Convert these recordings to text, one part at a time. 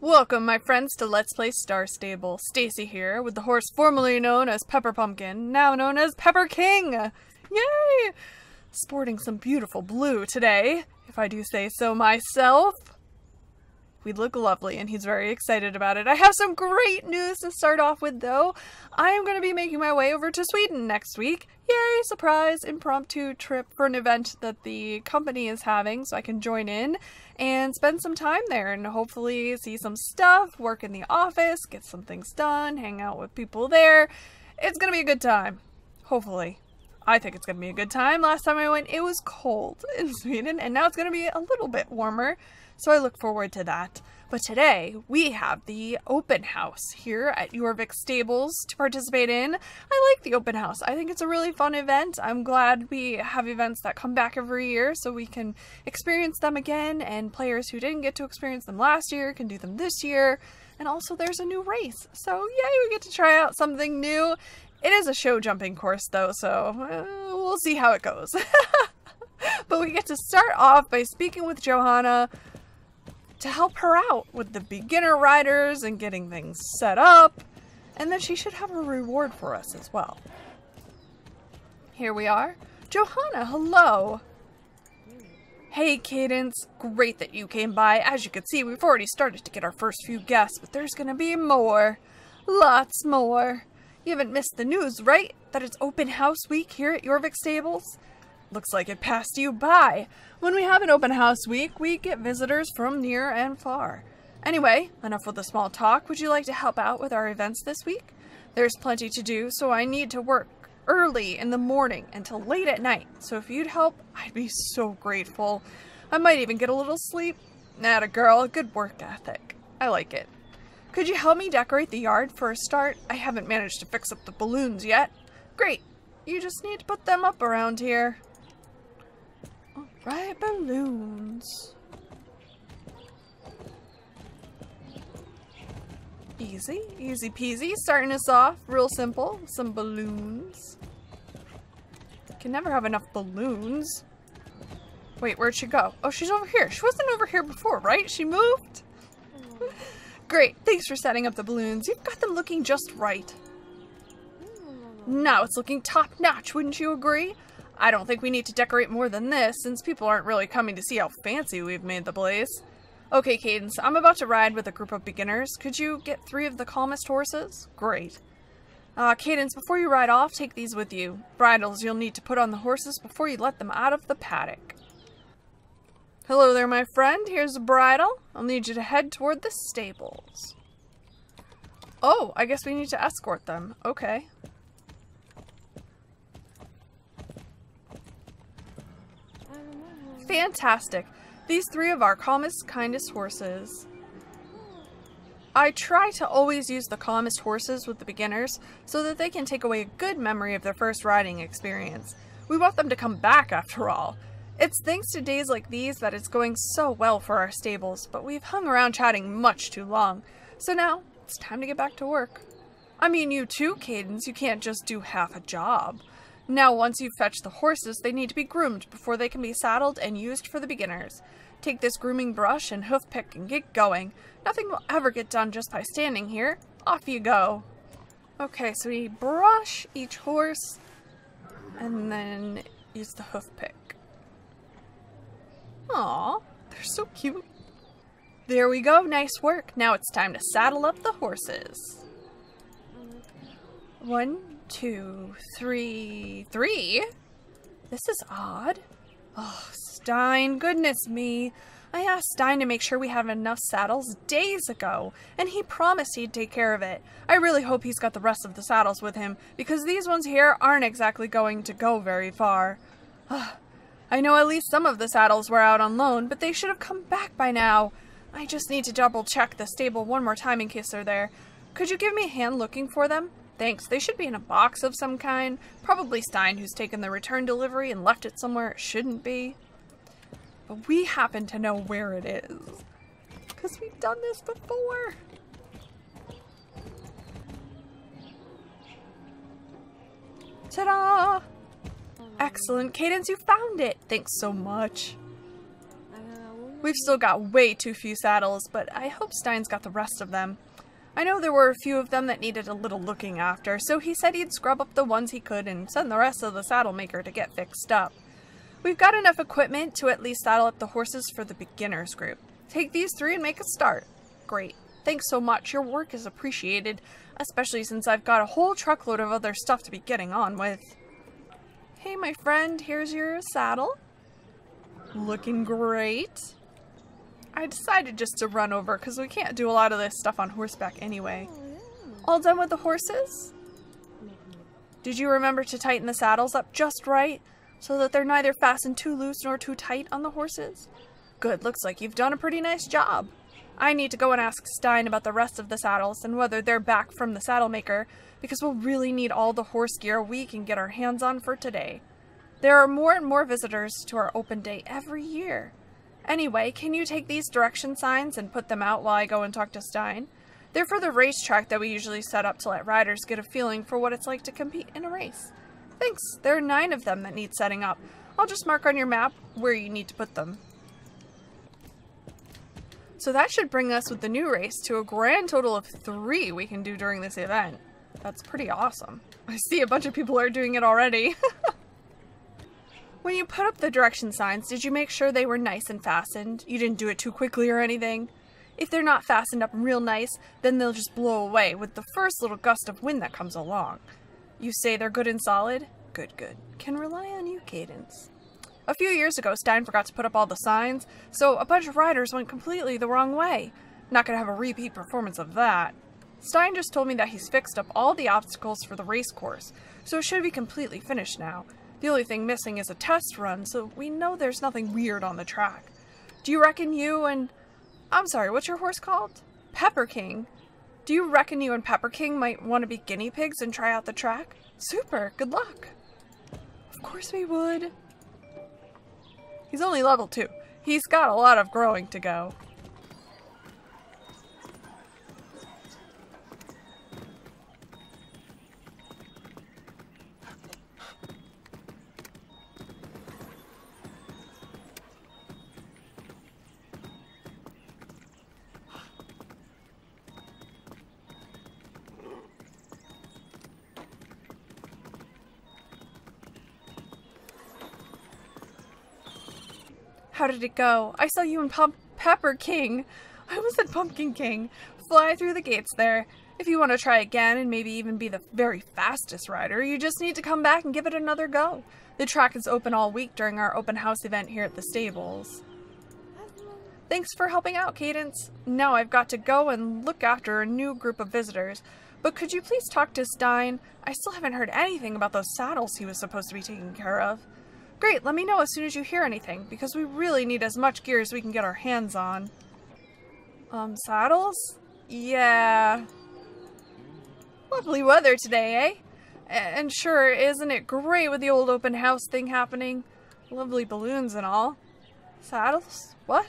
Welcome, my friends, to Let's Play Star Stable. Stacy here, with the horse formerly known as Pepper Pumpkin, now known as Pepper King! Yay! Sporting some beautiful blue today, if I do say so myself. We look lovely, and he's very excited about it. I have some great news to start off with, though. I am going to be making my way over to Sweden next week. Yay, surprise, impromptu trip for an event that the company is having, so I can join in and spend some time there and hopefully see some stuff, work in the office, get some things done, hang out with people there. It's going to be a good time. Hopefully. I think it's going to be a good time. Last time I went, it was cold in Sweden, and now it's going to be a little bit warmer. So I look forward to that. But today, we have the open house here at Jorvik Stables to participate in. I like the open house. I think it's a really fun event. I'm glad we have events that come back every year so we can experience them again, and players who didn't get to experience them last year can do them this year. And also there's a new race. So yay, we get to try out something new. It is a show jumping course though, so we'll see how it goes. But we get to start off by speaking with Johanna to help her out with the beginner riders and getting things set up, and then she should have a reward for us as well. Here we are. Johanna, hello! Hey Cadence, great that you came by. As you can see, we've already started to get our first few guests, but there's gonna be more. Lots more. You haven't missed the news, right? That it's open house week here at Jorvik Stables? Looks like it passed you by. When we have an open house week, we get visitors from near and far. Anyway, enough with the small talk. Would you like to help out with our events this week? There's plenty to do, so I need to work early in the morning until late at night. So if you'd help, I'd be so grateful. I might even get a little sleep. Atta girl, good work ethic. I like it. Could you help me decorate the yard for a start? I haven't managed to fix up the balloons yet. Great. You just need to put them up around here. Alright, balloons. Easy, easy peasy. Starting us off real simple. Some balloons. Can never have enough balloons. Wait, where'd she go? Oh, she's over here. She wasn't over here before, right? She moved? Great, thanks for setting up the balloons. You've got them looking just right. Now it's looking top-notch, wouldn't you agree? I don't think we need to decorate more than this, since people aren't really coming to see how fancy we've made the place. Okay, Cadence, I'm about to ride with a group of beginners. Could you get 3 of the calmest horses? Great. Cadence, before you ride off, take these with you. Bridles you'll need to put on the horses before you let them out of the paddock. Hello there, my friend. Here's a bridle. I'll need you to head toward the stables. Oh, I guess we need to escort them. Okay. Fantastic. These 3 of our calmest, kindest horses. I try to always use the calmest horses with the beginners so that they can take away a good memory of their first riding experience. We want them to come back after all. It's thanks to days like these that it's going so well for our stables, but we've hung around chatting much too long. So now, it's time to get back to work. I mean, you too, Cadence. You can't just do half a job. Now, once you've fetched the horses, they need to be groomed before they can be saddled and used for the beginners. Take this grooming brush and hoof pick and get going. Nothing will ever get done just by standing here. Off you go. Okay, so we brush each horse and then use the hoof pick. Aw, they're so cute. There we go, nice work. Now it's time to saddle up the horses. 1, 2, 3, 3? This is odd. Oh, Stein, goodness me. I asked Stein to make sure we have enough saddles days ago, and he promised he'd take care of it. I really hope he's got the rest of the saddles with him, because these ones here aren't exactly going to go very far. I know at least some of the saddles were out on loan, but they should have come back by now. I just need to double check the stable one more time in case they're there. Could you give me a hand looking for them? Thanks. They should be in a box of some kind. Probably Stein, who's taken the return delivery and left it somewhere it shouldn't be. But we happen to know where it is, because we've done this before. Ta-da! Excellent. Cadence, you found it! Thanks so much. We've still got way too few saddles, but I hope Stein's got the rest of them. I know there were a few of them that needed a little looking after, so he said he'd scrub up the ones he could and send the rest of the saddle maker to get fixed up. We've got enough equipment to at least saddle up the horses for the beginners group. Take these 3 and make a start. Great. Thanks so much. Your work is appreciated, especially since I've got a whole truckload of other stuff to be getting on with. Hey, my friend, here's your saddle. Looking great. I decided just to run over because we can't do a lot of this stuff on horseback anyway. All done with the horses? Did you remember to tighten the saddles up just right so that they're neither fastened too loose nor too tight on the horses? Good, looks like you've done a pretty nice job. I need to go and ask Stein about the rest of the saddles and whether they're back from the saddle maker because we'll really need all the horse gear we can get our hands on for today. There are more and more visitors to our open day every year. Anyway, can you take these direction signs and put them out while I go and talk to Stein? They're for the racetrack that we usually set up to let riders get a feeling for what it's like to compete in a race. Thanks, there are 9 of them that need setting up. I'll just mark on your map where you need to put them. So that should bring us with the new race to a grand total of 3 we can do during this event. That's pretty awesome. I see a bunch of people are doing it already. When you put up the direction signs, did you make sure they were nice and fastened? You didn't do it too quickly or anything? If they're not fastened up real nice, then they'll just blow away with the first little gust of wind that comes along. You say they're good and solid? Good, good. Can rely on you, Cadence. A few years ago, Stein forgot to put up all the signs, so a bunch of riders went completely the wrong way. Not gonna have a repeat performance of that. Stein just told me that he's fixed up all the obstacles for the race course, so it should be completely finished now. The only thing missing is a test run, so we know there's nothing weird on the track. Do you reckon you and... I'm sorry, what's your horse called? Pepper King. Do you reckon you and Pepper King might want to be guinea pigs and try out the track? Super, good luck. Of course we would. He's only level 2. He's got a lot of growing to go. How did it go? I saw you and Pepper King. I was at Pumpkin King. Fly through the gates there. If you want to try again and maybe even be the very fastest rider, you just need to come back and give it another go. The track is open all week during our open house event here at the stables. Thanks for helping out, Cadence. Now I've got to go and look after a new group of visitors. But could you please talk to Stein? I still haven't heard anything about those saddles he was supposed to be taking care of. Great, let me know as soon as you hear anything, because we really need as much gear as we can get our hands on. Saddles? Yeah. Lovely weather today, eh? And sure, isn't it great with the old open house thing happening? Lovely balloons and all. Saddles? What?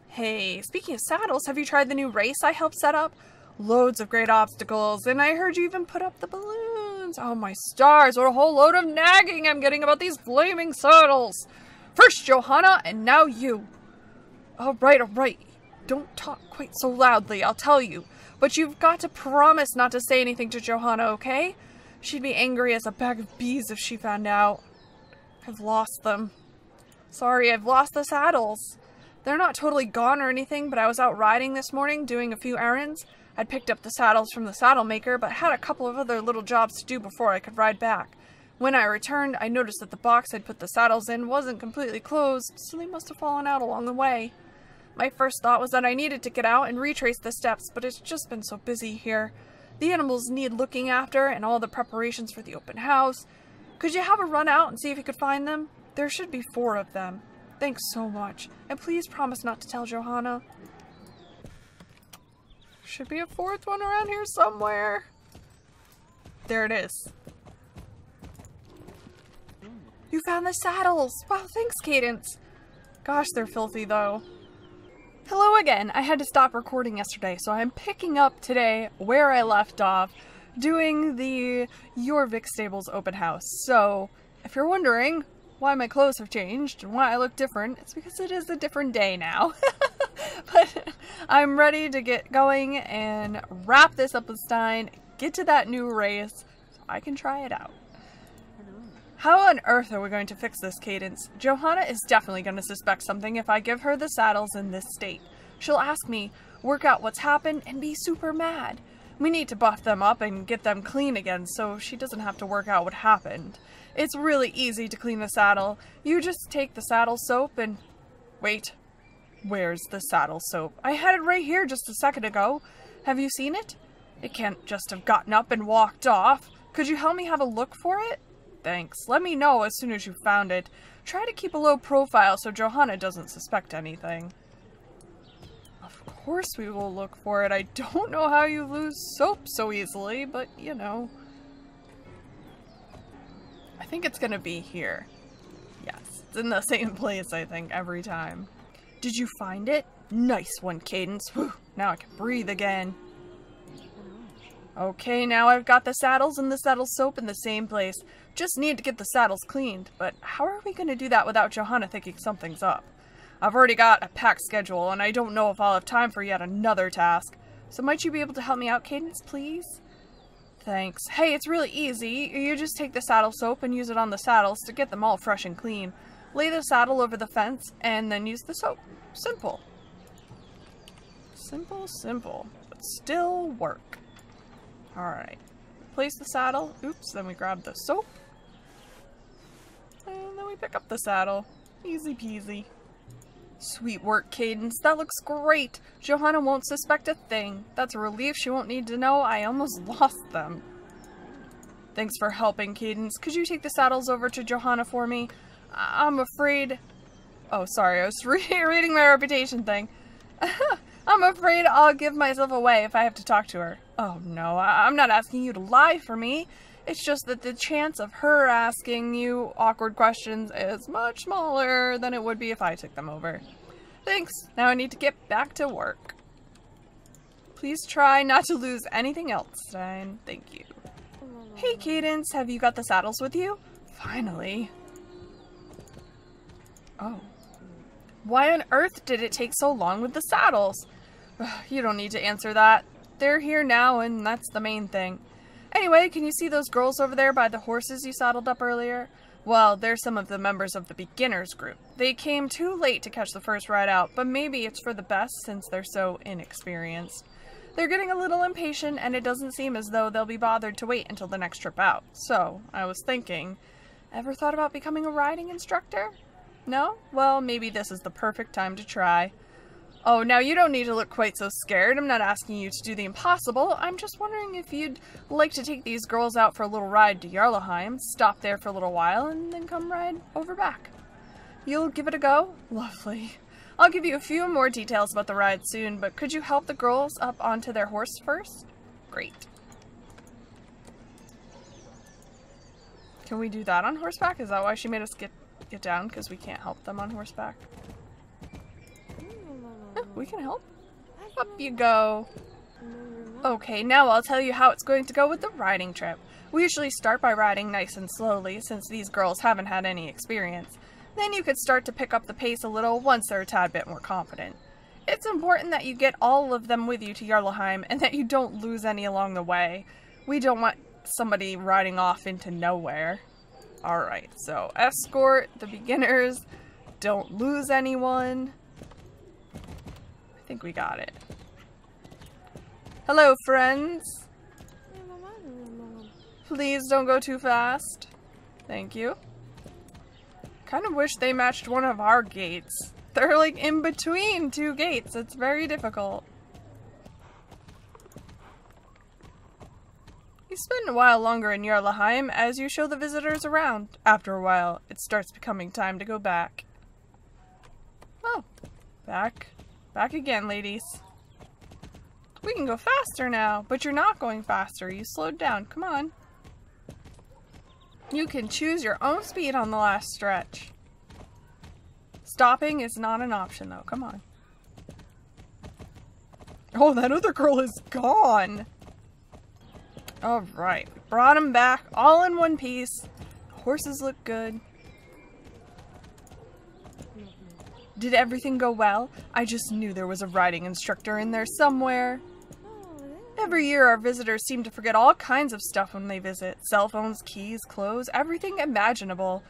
Hey, speaking of saddles, have you tried the new race I helped set up? Loads of great obstacles, and I heard you even put up the balloons. Oh my stars, what a whole load of nagging I'm getting about these flaming saddles. First Johanna, and now you. All right. Don't talk quite so loudly, I'll tell you. But you've got to promise not to say anything to Johanna, okay? She'd be angry as a bag of bees if she found out. I've lost them. Sorry, I've lost the saddles. They're not totally gone or anything, but I was out riding this morning doing a few errands. I'd picked up the saddles from the saddle maker, but had a couple of other little jobs to do before I could ride back. When I returned, I noticed that the box I'd put the saddles in wasn't completely closed, so they must have fallen out along the way. My first thought was that I needed to get out and retrace the steps, but it's just been so busy here. The animals need looking after, and all the preparations for the open house. Could you have a run out and see if you could find them? There should be 4 of them. Thanks so much, and please promise not to tell Johanna. Should be a 4th one around here somewhere. There it is. You found the saddles! Wow, thanks, Cadence. Gosh, they're filthy though. Hello again. I had to stop recording yesterday, so I'm picking up today where I left off, doing the Jorvik Stables open house. So, if you're wondering, why my clothes have changed and why I look different. It's because it is a different day now. But I'm ready to get going and wrap this up with Stein, get to that new race, so I can try it out. How on earth are we going to fix this, Cadence? Johanna is definitely going to suspect something if I give her the saddles in this state. She'll ask me, work out what's happened, and be super mad. We need to buff them up and get them clean again so she doesn't have to work out what happened. It's really easy to clean the saddle. You just take the saddle soap and... Wait. Where's the saddle soap? I had it right here just a second ago. Have you seen it? It can't just have gotten up and walked off. Could you help me have a look for it? Thanks. Let me know as soon as you found it. Try to keep a low profile so Johanna doesn't suspect anything. Of course we will look for it. I don't know how you lose soap so easily, but you know. I think it's gonna be here. Yes, it's in the same place, I think, every time. Did you find it? Nice one, Cadence. Whew, now I can breathe again. Okay, now I've got the saddles and the saddle soap in the same place. Just need to get the saddles cleaned, but how are we going to do that without Johanna thinking something's up? I've already got a packed schedule, and I don't know if I'll have time for yet another task. So might you be able to help me out, Cadence, please? Thanks. Hey, it's really easy. You just take the saddle soap and use it on the saddles to get them all fresh and clean. Lay the saddle over the fence, and then use the soap. Simple. Simple, simple, but still work. Alright. Place the saddle. Oops, then we grab the soap. And then we pick up the saddle. Easy peasy. Sweet work, Cadence. That looks great. Johanna won't suspect a thing. That's a relief. She won't need to know I almost lost them. Thanks for helping, Cadence. Could you take the saddles over to Johanna for me? I'm afraid... Oh, sorry. I was reading my reputation thing. I'm afraid I'll give myself away if I have to talk to her. Oh no, I'm not asking you to lie for me. It's just that the chance of her asking you awkward questions is much smaller than it would be if I took them over. Thanks. Now I need to get back to work. Please try not to lose anything else, Stein. Thank you. Hey, Cadence, have you got the saddles with you? Finally. Oh. Why on earth did it take so long with the saddles? You don't need to answer that. They're here now, and that's the main thing. Anyway, can you see those girls over there by the horses you saddled up earlier? Well, they're some of the members of the beginners group. They came too late to catch the first ride out, but maybe it's for the best since they're so inexperienced. They're getting a little impatient, and it doesn't seem as though they'll be bothered to wait until the next trip out. So, I was thinking, ever thought about becoming a riding instructor? No? Well, maybe this is the perfect time to try. Oh, now you don't need to look quite so scared. I'm not asking you to do the impossible. I'm just wondering if you'd like to take these girls out for a little ride to Jarlaheim, stop there for a little while, and then come ride over back. You'll give it a go? Lovely. I'll give you a few more details about the ride soon, but could you help the girls up onto their horse first? Great. Can we do that on horseback? Is that why she made us get down? Because we can't help them on horseback? We can help. Up you go. Okay, now I'll tell you how it's going to go with the riding trip. We usually start by riding nice and slowly, since these girls haven't had any experience. Then you could start to pick up the pace a little once they're a tad bit more confident. It's important that you get all of them with you to Jarlaheim, and that you don't lose any along the way. We don't want somebody riding off into nowhere. Alright, so escort the beginners. Don't lose anyone. I think we got it. Hello, friends. Please don't go too fast. Thank you. Kind of wish they matched one of our gates. They're like in between two gates. It's very difficult. You spend a while longer in Jarlaheim as you show the visitors around. After a while, it starts becoming time to go back. Oh, back. Back again, ladies. We can go faster now, but you're not going faster. You slowed down. Come on. You can choose your own speed on the last stretch. Stopping is not an option, though. Come on. Oh, that other girl is gone. Alright. Brought him back all in one piece. Horses look good. Did everything go well? I just knew there was a riding instructor in there somewhere. Every year our visitors seem to forget all kinds of stuff when they visit. Cell phones, keys, clothes, everything imaginable.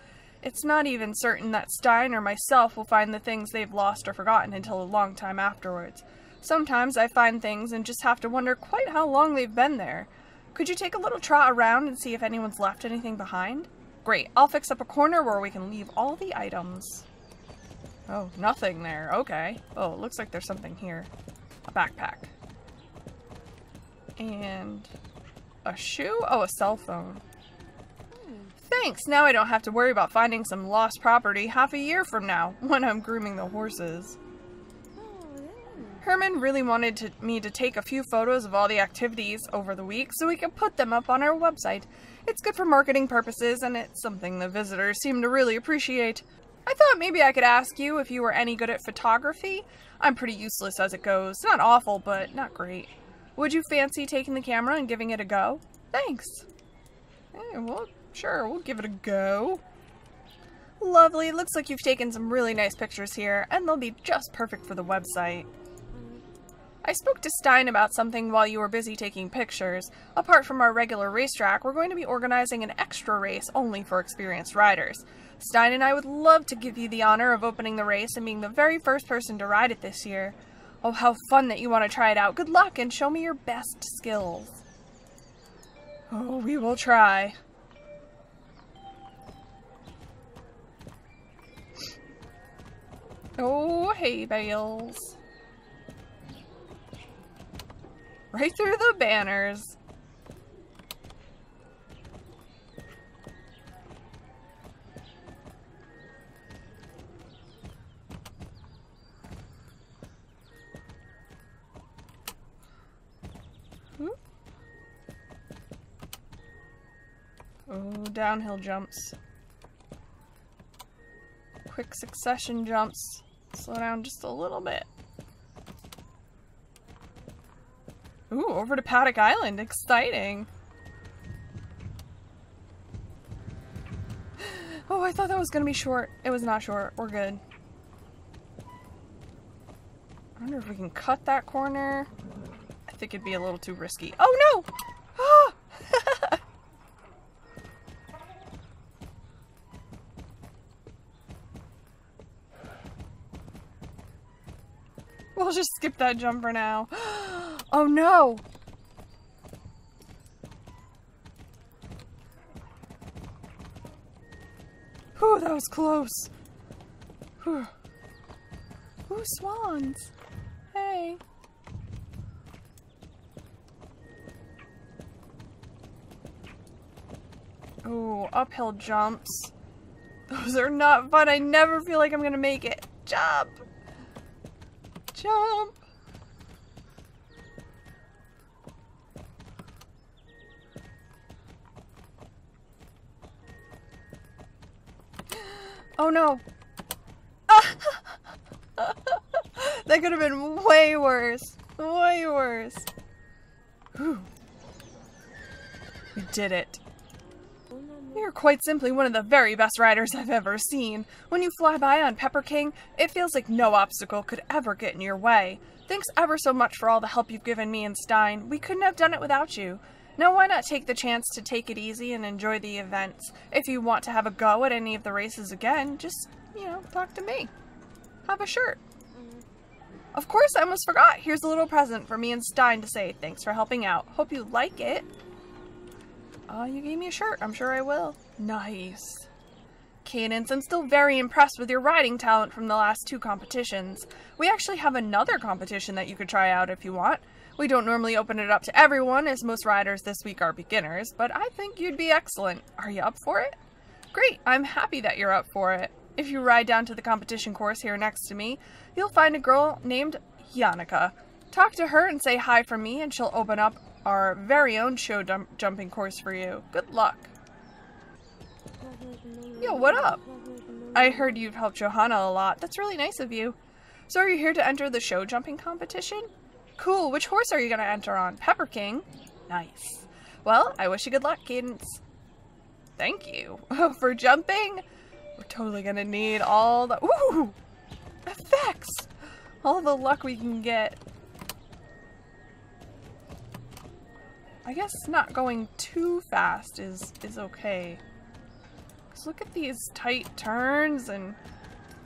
It's not even certain that Stein or myself will find the things they've lost or forgotten until a long time afterwards. Sometimes I find things and just have to wonder quite how long they've been there. Could you take a little trot around and see if anyone's left anything behind? Great, I'll fix up a corner where we can leave all the items. Oh, nothing there. Okay. Oh, it looks like there's something here. A backpack. And a shoe? Oh, a cell phone. Thanks, now I don't have to worry about finding some lost property half a year from now, when I'm grooming the horses. Herman really wanted me to take a few photos of all the activities over the week so we could put them up on our website. It's good for marketing purposes, and it's something the visitors seem to really appreciate. I thought maybe I could ask you if you were any good at photography. I'm pretty useless as it goes. Not awful, but not great. Would you fancy taking the camera and giving it a go? Thanks. Well, sure, we'll give it a go. Lovely. Looks like you've taken some really nice pictures here, and they'll be just perfect for the website. I spoke to Stein about something while you were busy taking pictures. Apart from our regular racetrack, we're going to be organizing an extra race only for experienced riders. Stein and I would love to give you the honor of opening the race and being the very first person to ride it this year. Oh, how fun that you want to try it out. Good luck and show me your best skills. Oh, we will try. Oh, hay bales. Right through the banners. Oh, downhill jumps. Quick succession jumps. Slow down just a little bit. Ooh, over to Paddock Island. Exciting. Oh, I thought that was going to be short. It was not short. We're good. I wonder if we can cut that corner. I think it'd be a little too risky. Oh, no! Ah! We'll just skip that jump for now. Oh no! Whew, that was close. Whew. Ooh, swans. Hey. Ooh, uphill jumps. Those are not fun. I never feel like I'm gonna make it. Jump! Jump! Oh no! That could have been way worse. Way worse. Whew. We did it. You're quite simply one of the very best riders I've ever seen. When you fly by on Pepper King, it feels like no obstacle could ever get in your way. Thanks ever so much for all the help you've given me and Stein. We couldn't have done it without you. Now why not take the chance to take it easy and enjoy the events? If you want to have a go at any of the races again, just, talk to me. Have a shirt. Of course, I almost forgot. Here's a little present for me and Stein to say thanks for helping out. Hope you like it. Oh, you gave me a shirt. I'm sure I will. Nice. Cadence, I'm still very impressed with your riding talent from the last 2 competitions. We actually have another competition that you could try out if you want. We don't normally open it up to everyone, as most riders this week are beginners, but I think you'd be excellent. Are you up for it? Great, I'm happy that you're up for it. If you ride down to the competition course here next to me, you'll find a girl named Yannicka. Talk to her and say hi from me, and she'll open up our very own show jumping course for you. Good luck. Yo, what up? I heard you've helped Johanna a lot. That's really nice of you. So are you here to enter the show jumping competition? Cool. Which horse are you going to enter on? Pepper King? Nice. Well, I wish you good luck, Cadence. Thank you. For jumping? We're totally going to need all the... Ooh! Effects! All the luck we can get. I guess not going too fast is okay. Because look at these tight turns and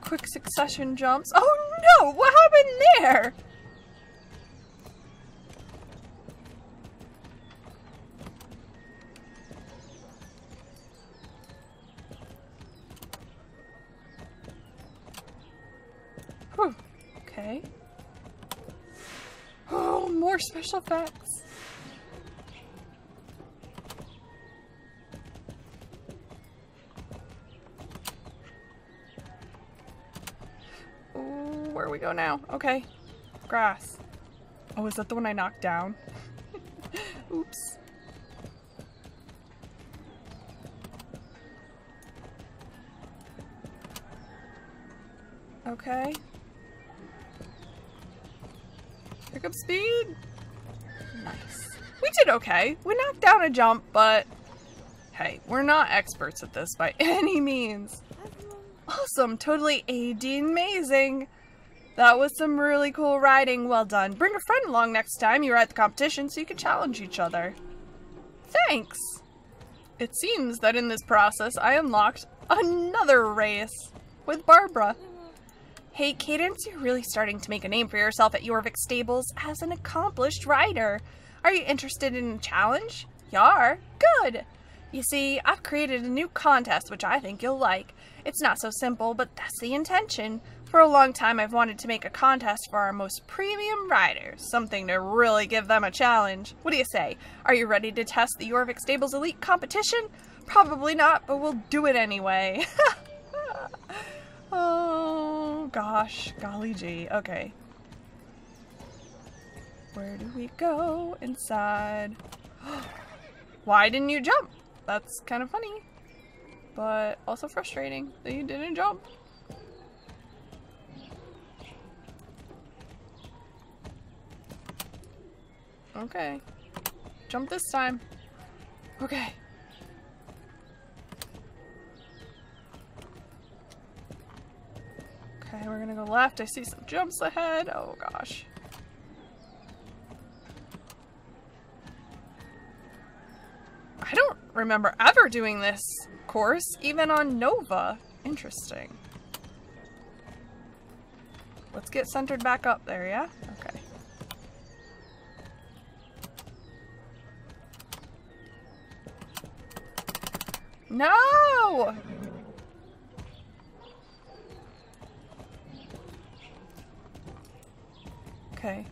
quick succession jumps. Oh no! What happened there? Whew. Okay. Oh, more special effects. Ooh, where we go now? Okay. Grass. Oh, is that the one I knocked down? Oops. Okay. Pick up speed. Nice. We did okay. We knocked down a jump, but hey, we're not experts at this by any means. Awesome. Totally amazing. That was some really cool riding. Well done. Bring a friend along next time you're at the competition so you can challenge each other. Thanks. It seems that in this process I unlocked another race with Barbara. Hey Cadence, you're really starting to make a name for yourself at Jorvik Stables as an accomplished rider. Are you interested in a challenge? Yar? Good! You see, I've created a new contest which I think you'll like. It's not so simple, but that's the intention. For a long time I've wanted to make a contest for our most premium riders, something to really give them a challenge. What do you say? Are you ready to test the Jorvik Stables Elite competition? Probably not, but we'll do it anyway. Oh gosh, golly gee. Okay. Where do we go inside? Why didn't you jump? That's kind of funny, but also frustrating that you didn't jump. Okay. Jump this time. Okay. Okay, we're gonna go left. I see some jumps ahead. Oh gosh. I don't remember ever doing this course, even on Nova. Interesting. Let's get centered back up there, yeah? Okay. No! Okay.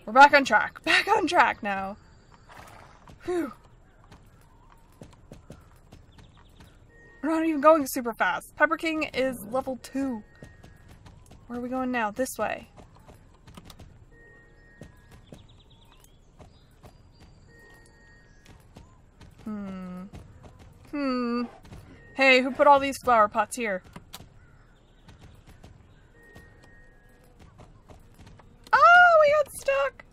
We're back on track. Back on track now. Whew. We're not even going super fast. Pepper King is level 2. Where are we going now? This way. Hey, who put all these flower pots here? Stuck.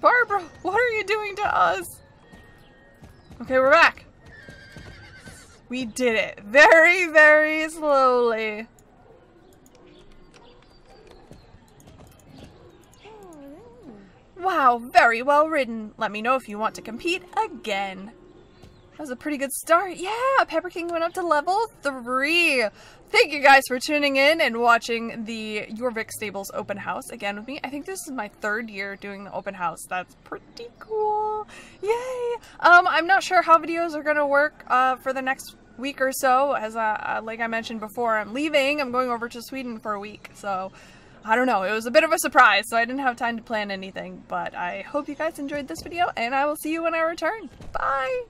Barbara, what are you doing to us? Okay, we're back. We did it very, very slowly. Wow, very well ridden. Let me know if you want to compete again. That was a pretty good start. Yeah, Pepper King went up to level 3. Thank you guys for tuning in and watching the Jorvik Stables open house again with me. I think this is my 3rd year doing the open house. That's pretty cool. Yay! I'm not sure how videos are gonna work for the next week or so. As like I mentioned before, I'm leaving. I'm going over to Sweden for a week, so I don't know. It was a bit of a surprise, so I didn't have time to plan anything. But I hope you guys enjoyed this video, and I will see you when I return. Bye!